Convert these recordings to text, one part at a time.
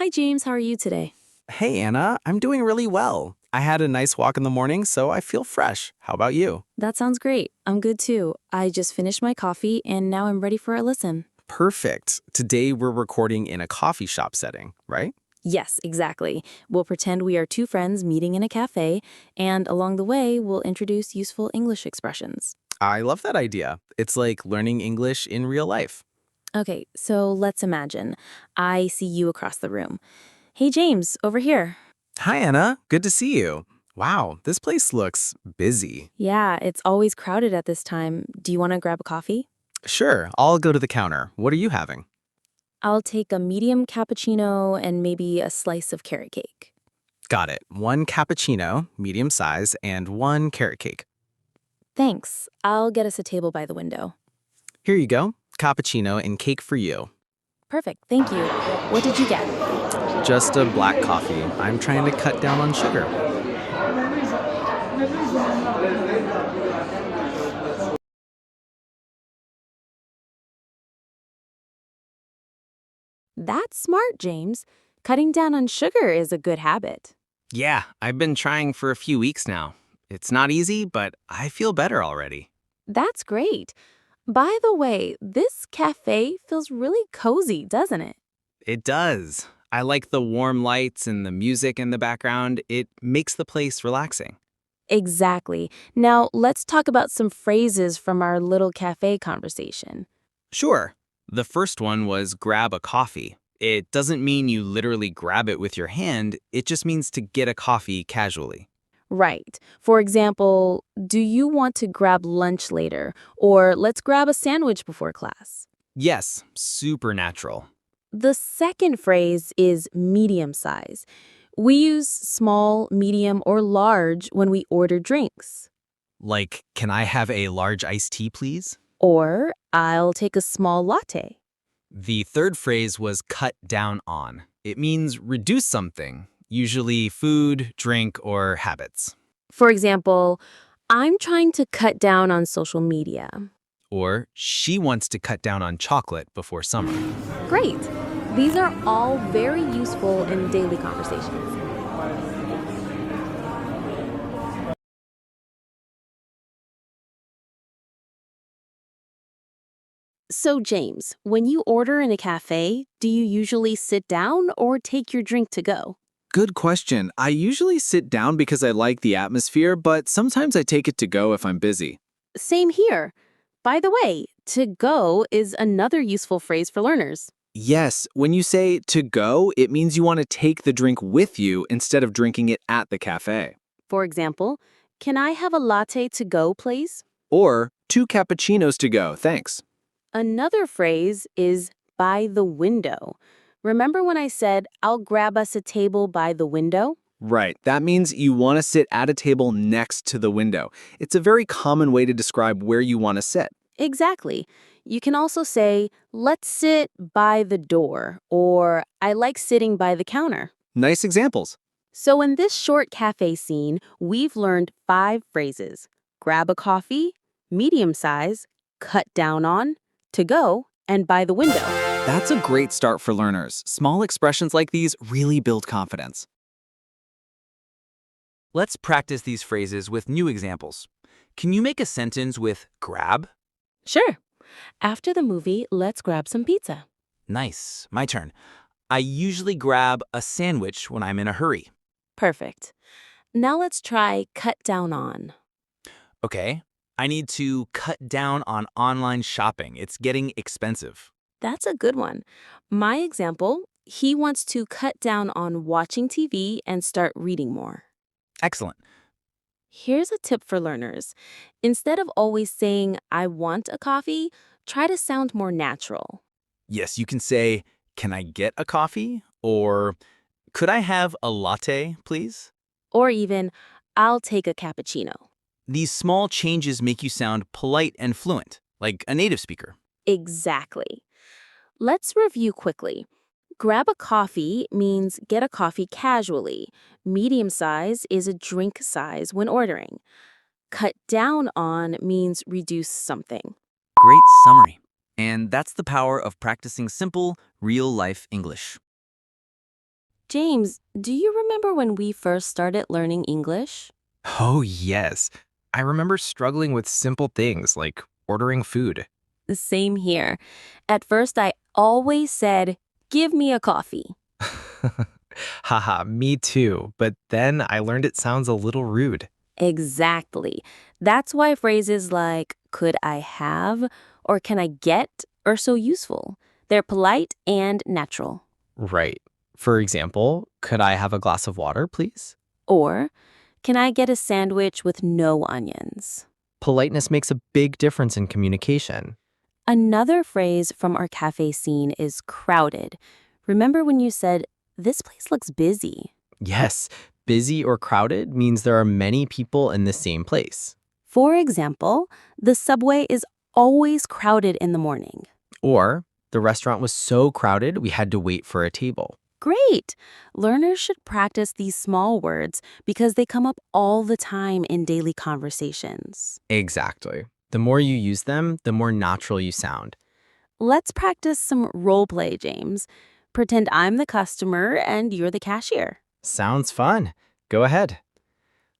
Hi, James. How are you today? Hey, Anna, I'm doing really well. I had a nice walk in the morning, so I feel fresh. How about you? That sounds great. I'm good too. I just finished my coffee and now I'm ready for a listen. Perfect. Today we're recording in a coffee shop setting, right? Yes, exactly. We'll pretend we are two friends meeting in a cafe, and along the way, we'll introduce useful English expressions. I love that idea. It's like learning English in real life. Okay, so let's imagine. I see you across the room. Hey, James, over here. Hi, Anna. Good to see you. Wow, this place looks busy. Yeah, it's always crowded at this time. Do you want to grab a coffee? Sure, I'll go to the counter. What are you having? I'll take a medium cappuccino and maybe a slice of carrot cake. Got it. One cappuccino, medium size, and one carrot cake. Thanks. I'll get us a table by the window. Here you go. Cappuccino and cake for you. Perfect, thank you. What did you get? Just a black coffee. I'm trying to cut down on sugar. That's smart, James. Cutting down on sugar is a good habit. Yeah, I've been trying for a few weeks now. It's not easy, but I feel better already. That's great. By the way, this cafe feels really cozy, doesn't it? It does. I like the warm lights and the music in the background. It makes the place relaxing. Exactly. Now, let's talk about some phrases from our little cafe conversation. Sure. The first one was grab a coffee. It doesn't mean you literally grab it with your hand, it just means to get a coffee casually. Right. For example, do you want to grab lunch later? Or let's grab a sandwich before class. Yes, super natural. The second phrase is medium size. We use small, medium, or large when we order drinks. Like, can I have a large iced tea, please? Or I'll take a small latte. The third phrase was cut down on. It means reduce something, usually food, drink, or habits. For example, I'm trying to cut down on social media. Or she wants to cut down on chocolate before summer. Great. These are all very useful in daily conversations. So, James, when you order in a cafe, do you usually sit down or take your drink to go? Good question. I usually sit down because I like the atmosphere, but sometimes I take it to go if I'm busy. Same here. By the way, to go is another useful phrase for learners. Yes, when you say to go, it means you want to take the drink with you instead of drinking it at the cafe. For example, can I have a latte to go, please? Or two cappuccinos to go, thanks. Another phrase is by the window. Remember when I said, I'll grab us a table by the window? Right, that means you want to sit at a table next to the window. It's a very common way to describe where you want to sit. Exactly. You can also say, let's sit by the door, or I like sitting by the counter. Nice examples. So in this short cafe scene, we've learned 5 phrases. Grab a coffee, medium size, cut down on, to go, and by the window. That's a great start for learners. Small expressions like these really build confidence. Let's practice these phrases with new examples. Can you make a sentence with grab? Sure. After the movie, let's grab some pizza. Nice. My turn. I usually grab a sandwich when I'm in a hurry. Perfect. Now let's try cut down on. Okay. I need to cut down on online shopping. It's getting expensive. That's a good one. My example, he wants to cut down on watching TV and start reading more. Excellent. Here's a tip for learners. Instead of always saying, I want a coffee, try to sound more natural. Yes, you can say, can I get a coffee? Or could I have a latte, please? Or even, I'll take a cappuccino. These small changes make you sound polite and fluent, like a native speaker. Exactly. Let's review quickly. Grab a coffee means get a coffee casually. Medium size is a drink size when ordering. Cut down on means reduce something. Great summary. And that's the power of practicing simple, real-life English. James, do you remember when we first started learning English? Oh, yes. I remember struggling with simple things like ordering food. The same here. At first, I always said, "Give me a coffee." Haha, me too. But then I learned it sounds a little rude. Exactly. That's why phrases like, "could I have," or "can I get," are so useful. They're polite and natural. Right. For example, could I have a glass of water, please? Or, "Can I get a sandwich with no onions?" Politeness makes a big difference in communication. Another phrase from our cafe scene is crowded. Remember when you said, "This place looks busy"? Yes, busy or crowded means there are many people in the same place. For example, the subway is always crowded in the morning. Or the restaurant was so crowded we had to wait for a table. Great! Learners should practice these small words because they come up all the time in daily conversations. Exactly. The more you use them, the more natural you sound. Let's practice some role play, James. Pretend I'm the customer and you're the cashier. Sounds fun. Go ahead.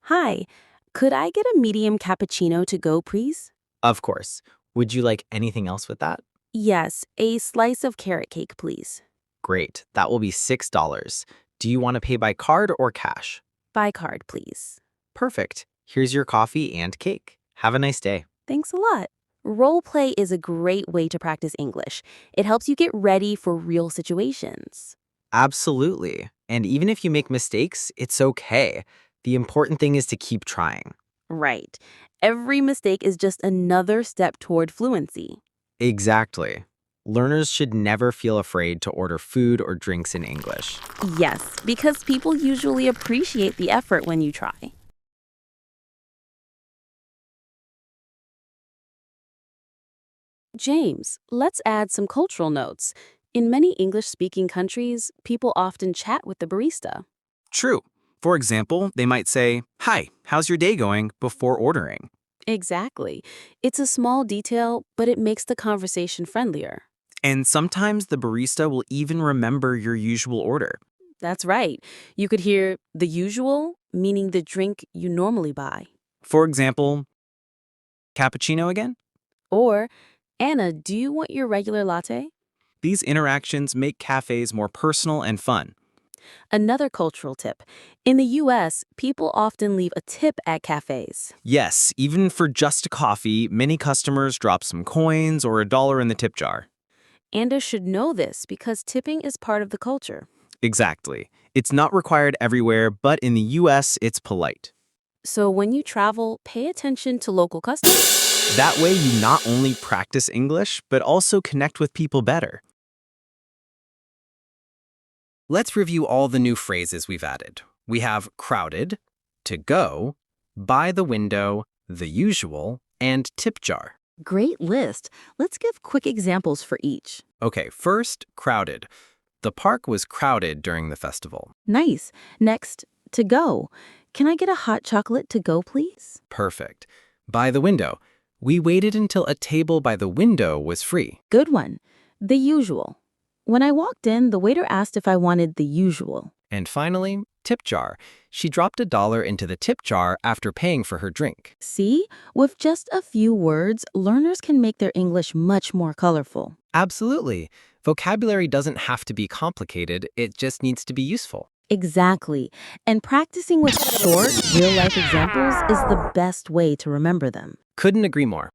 Hi, could I get a medium cappuccino to go, please? Of course. Would you like anything else with that? Yes, a slice of carrot cake, please. Great. That will be $6. Do you want to pay by card or cash? By card, please. Perfect. Here's your coffee and cake. Have a nice day. Thanks a lot. Role play is a great way to practice English. It helps you get ready for real situations. Absolutely. And even if you make mistakes, it's okay. The important thing is to keep trying. Right. Every mistake is just another step toward fluency. Exactly. Learners should never feel afraid to order food or drinks in English. Yes, because people usually appreciate the effort when you try. James, let's add some cultural notes. In many English-speaking countries, people often chat with the barista. True. For example, they might say, "Hi, how's your day going?" before ordering. Exactly. It's a small detail, but it makes the conversation friendlier. And sometimes the barista will even remember your usual order. That's right. You could hear the usual, meaning the drink you normally buy. For example, cappuccino again? Or, "Anna, do you want your regular latte?" These interactions make cafes more personal and fun. Another cultural tip. In the US, people often leave a tip at cafes. Yes, even for just a coffee, many customers drop some coins or $1 in the tip jar. Anna should know this because tipping is part of the culture. Exactly. It's not required everywhere, but in the US, it's polite. So when you travel, pay attention to local customs. That way, you not only practice English, but also connect with people better. Let's review all the new phrases we've added. We have crowded, to go, by the window, the usual, and tip jar. Great list. Let's give quick examples for each. Okay, first, crowded. The park was crowded during the festival. Nice. Next, to go. Can I get a hot chocolate to go, please? Perfect. By the window. We waited until a table by the window was free. Good one. The usual. When I walked in, the waiter asked if I wanted the usual. And finally, tip jar. She dropped $1 into the tip jar after paying for her drink. See? With just a few words, learners can make their English much more colorful. Absolutely. Vocabulary doesn't have to be complicated, it just needs to be useful. Exactly. And practicing with short, real-life examples is the best way to remember them. Couldn't agree more.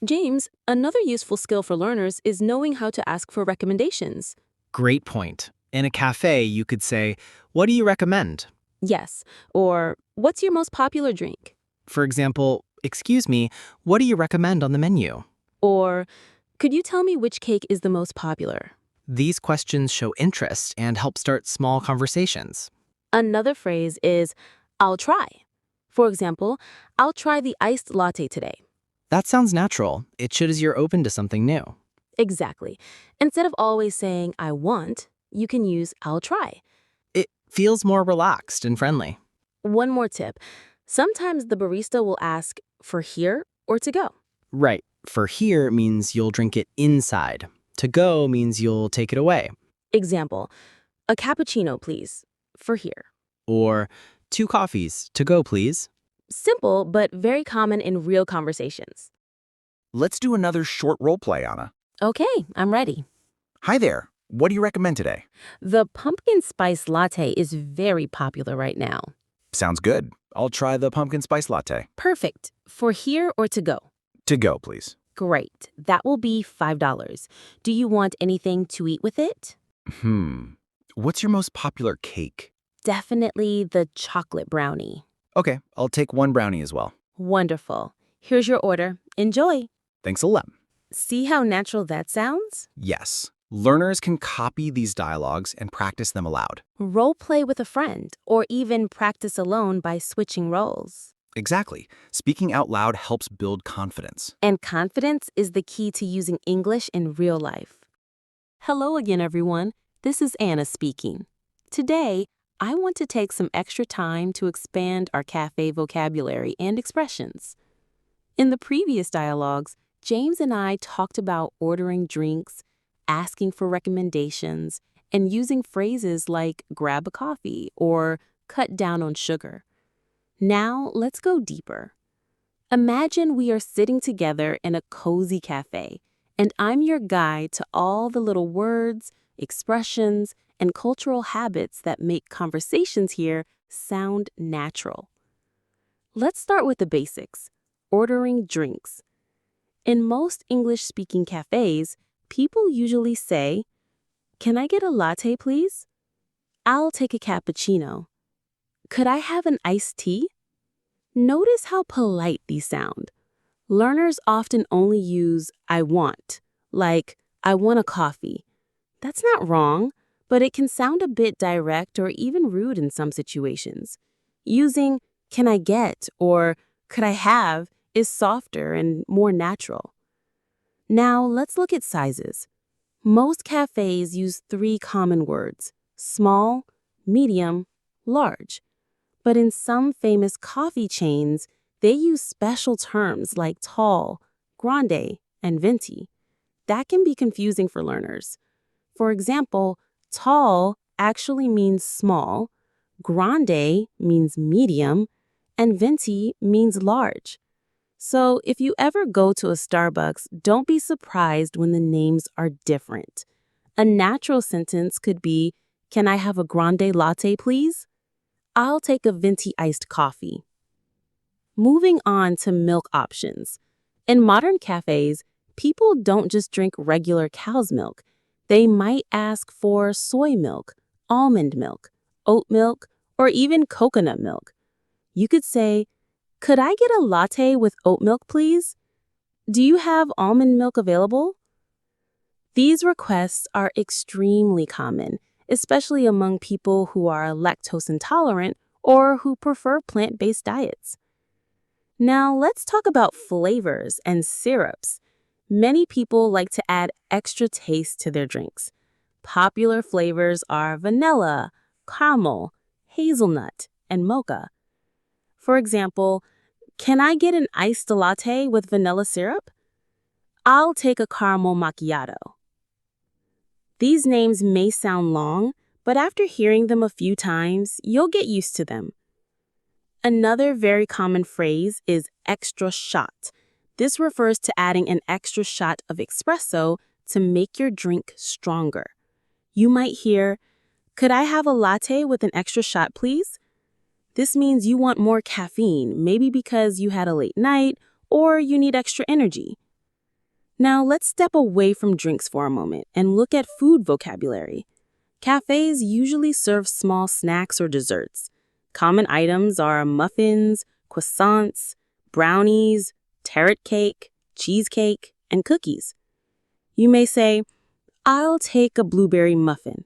James, another useful skill for learners is knowing how to ask for recommendations. Great point. In a cafe, you could say, "What do you recommend?" Yes. Or, "What's your most popular drink?" For example, "Excuse me, what do you recommend on the menu?" Or, "Could you tell me which cake is the most popular?" These questions show interest and help start small conversations. Another phrase is, "I'll try." For example, "I'll try the iced latte today." That sounds natural. It shows you're open to something new. Exactly. Instead of always saying, "I want," you can use, "I'll try." It feels more relaxed and friendly. One more tip. Sometimes the barista will ask, "For here or to go?" Right. For here means you'll drink it inside. To go means you'll take it away. Example, a cappuccino, please, for here. Or 2 coffees. To go, please. Simple, but very common in real conversations. Let's do another short role play, Anna. Okay, I'm ready. Hi there. What do you recommend today? The pumpkin spice latte is very popular right now. Sounds good. I'll try the pumpkin spice latte. Perfect. For here or to go? To go, please. Great. That will be $5. Do you want anything to eat with it? What's your most popular cake? Definitely the chocolate brownie. Okay, I'll take 1 brownie as well. Wonderful. Here's your order. Enjoy. Thanks a lot. See how natural that sounds? Yes. Learners can copy these dialogues and practice them aloud. Role play with a friend, or even practice alone by switching roles. Exactly. Speaking out loud helps build confidence. And confidence is the key to using English in real life. Hello again, everyone. This is Anna speaking. Today, I want to take some extra time to expand our cafe vocabulary and expressions. In the previous dialogues, James and I talked about ordering drinks, asking for recommendations, and using phrases like grab a coffee or cut down on sugar. Now, let's go deeper. Imagine we are sitting together in a cozy cafe, and I'm your guide to all the little words, expressions, and cultural habits that make conversations here sound natural. Let's start with the basics, ordering drinks. In most English-speaking cafes, people usually say, "Can I get a latte, please?" "I'll take a cappuccino." "Could I have an iced tea?" Notice how polite these sound. Learners often only use "I want," like "I want a coffee." That's not wrong, but it can sound a bit direct or even rude in some situations. Using "can I get" or "could I have" is softer and more natural. Now, let's look at sizes. Most cafes use 3 common words: small, medium, large. But in some famous coffee chains, they use special terms like tall, grande, and venti. That can be confusing for learners. For example, tall actually means small, grande means medium, and venti means large. So if you ever go to a Starbucks, don't be surprised when the names are different. A natural sentence could be, "Can I have a grande latte, please?" "I'll take a venti iced coffee." Moving on to milk options. In modern cafes, people don't just drink regular cow's milk. They might ask for soy milk, almond milk, oat milk, or even coconut milk. You could say, "Could I get a latte with oat milk, please? Do you have almond milk available?" These requests are extremely common, especially among people who are lactose intolerant or who prefer plant-based diets. Now, let's talk about flavors and syrups. Many people like to add extra taste to their drinks. Popular flavors are vanilla, caramel, hazelnut, and mocha. For example, "Can I get an iced latte with vanilla syrup?" "I'll take a caramel macchiato." These names may sound long, but after hearing them a few times, you'll get used to them. Another very common phrase is extra shot. This refers to adding an extra shot of espresso to make your drink stronger. You might hear, "Could I have a latte with an extra shot, please?" This means you want more caffeine, maybe because you had a late night or you need extra energy. Now, let's step away from drinks for a moment and look at food vocabulary. Cafes usually serve small snacks or desserts. Common items are muffins, croissants, brownies, carrot cake, cheesecake, and cookies. You may say, "I'll take a blueberry muffin."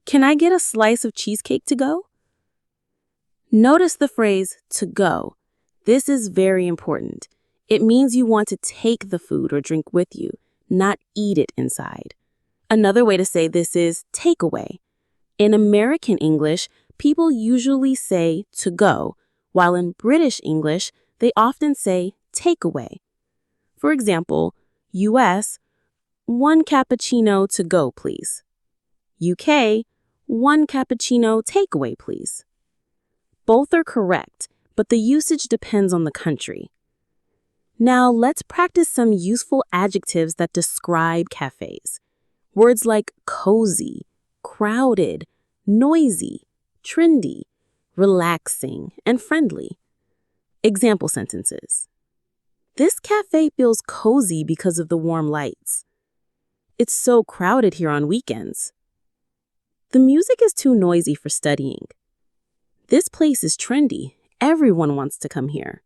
"Can I get a slice of cheesecake to go?" Notice the phrase "to go." This is very important. It means you want to take the food or drink with you, not eat it inside. Another way to say this is takeaway. In American English, people usually say "to go," while in British English, they often say "takeaway." For example, US, 1 cappuccino to go, please. UK, 1 cappuccino takeaway, please. Both are correct, but the usage depends on the country. Now let's practice some useful adjectives that describe cafes. Words like cozy, crowded, noisy, trendy, relaxing, and friendly. Example sentences. This cafe feels cozy because of the warm lights. It's so crowded here on weekends. The music is too noisy for studying. This place is trendy. Everyone wants to come here.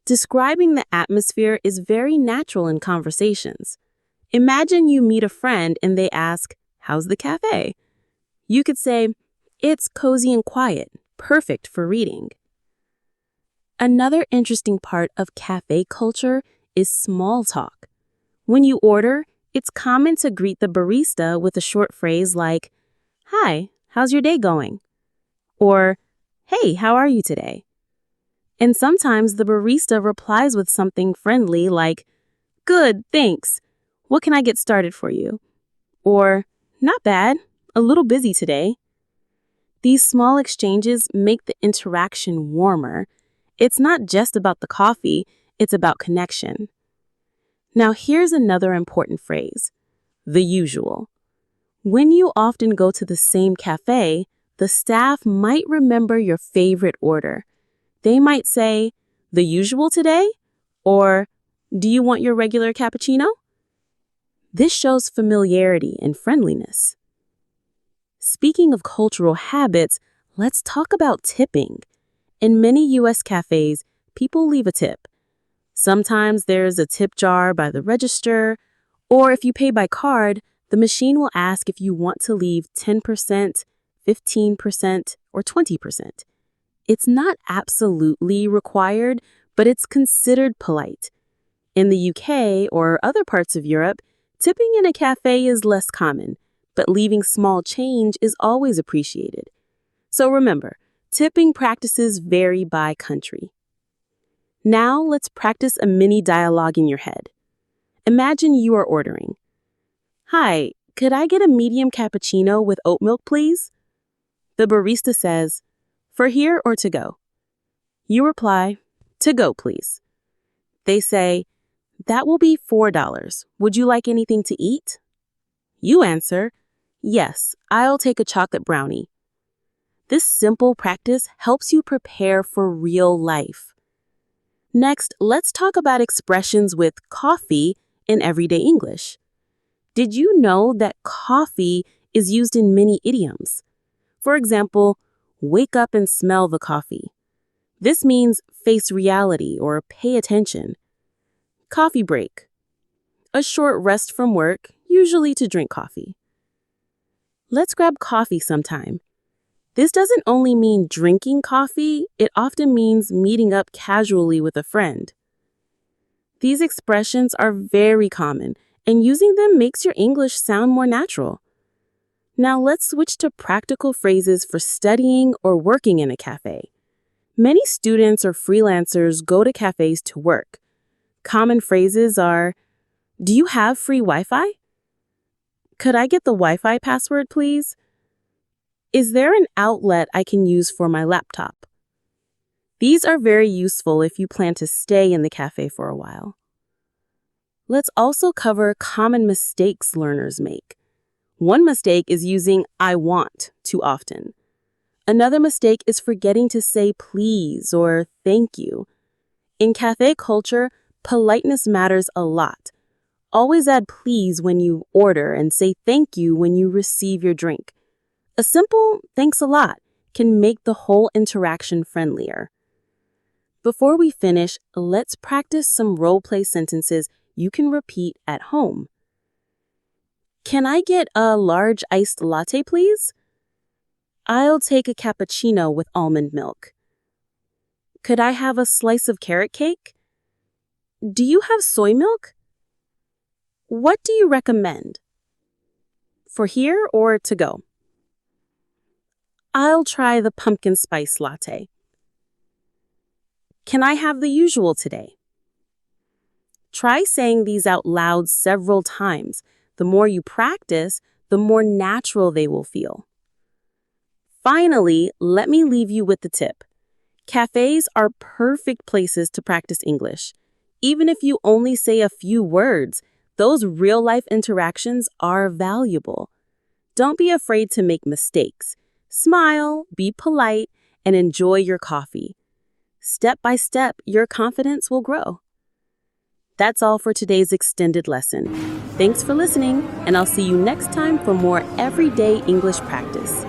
Describing the atmosphere is very natural in conversations. Imagine you meet a friend and they ask, "How's the cafe?" You could say, "It's cozy and quiet, perfect for reading." Another interesting part of cafe culture is small talk. When you order, it's common to greet the barista with a short phrase like, "Hi, how's your day going?" Or, "Hey, how are you today?" And sometimes the barista replies with something friendly like, "Good, thanks. What can I get started for you?" Or, "Not bad, a little busy today." These small exchanges make the interaction warmer. It's not just about the coffee, it's about connection. Now here's another important phrase, the usual. When you often go to the same cafe, the staff might remember your favorite order. They might say, "The usual today?" Or, "Do you want your regular cappuccino?" This shows familiarity and friendliness. Speaking of cultural habits, let's talk about tipping. In many U.S. cafes, people leave a tip. Sometimes there's a tip jar by the register, or if you pay by card, the machine will ask if you want to leave 10%, 15%, or 20%. It's not absolutely required, but it's considered polite. In the UK or other parts of Europe, tipping in a cafe is less common, but leaving small change is always appreciated. So remember, tipping practices vary by country. Now let's practice a mini dialogue in your head. Imagine you are ordering. "Hi, could I get a medium cappuccino with oat milk, please?" The barista says, "For here or to go?" You reply, "To go, please." They say, "That will be $4. Would you like anything to eat?" You answer, "Yes, I'll take a chocolate brownie." This simple practice helps you prepare for real life. Next, let's talk about expressions with coffee in everyday English. Did you know that coffee is used in many idioms? For example, wake up and smell the coffee. This means face reality or pay attention. Coffee break. A short rest from work, usually to drink coffee. Let's grab coffee sometime. This doesn't only mean drinking coffee, it often means meeting up casually with a friend. These expressions are very common, and using them makes your English sound more natural. Now let's switch to practical phrases for studying or working in a cafe. Many students or freelancers go to cafes to work. Common phrases are, "Do you have free Wi-Fi?" "Could I get the Wi-Fi password, please?" "Is there an outlet I can use for my laptop?" These are very useful if you plan to stay in the cafe for a while. Let's also cover common mistakes learners make. One mistake is using "I want" too often. Another mistake is forgetting to say please or thank you. In cafe culture, politeness matters a lot. Always add please when you order and say thank you when you receive your drink. A simple "thanks a lot" can make the whole interaction friendlier. Before we finish, let's practice some role-play sentences you can repeat at home. "Can I get a large iced latte, please?" "I'll take a cappuccino with almond milk." "Could I have a slice of carrot cake?" "Do you have soy milk?" "What do you recommend?" For here or to go? "I'll try the pumpkin spice latte." "Can I have the usual today?" Try saying these out loud several times. The more you practice, the more natural they will feel. Finally, let me leave you with the tip. Cafes are perfect places to practice English. Even if you only say a few words, those real-life interactions are valuable. Don't be afraid to make mistakes. Smile, be polite, and enjoy your coffee. Step by step, your confidence will grow. That's all for today's extended lesson. Thanks for listening, and I'll see you next time for more everyday English practice.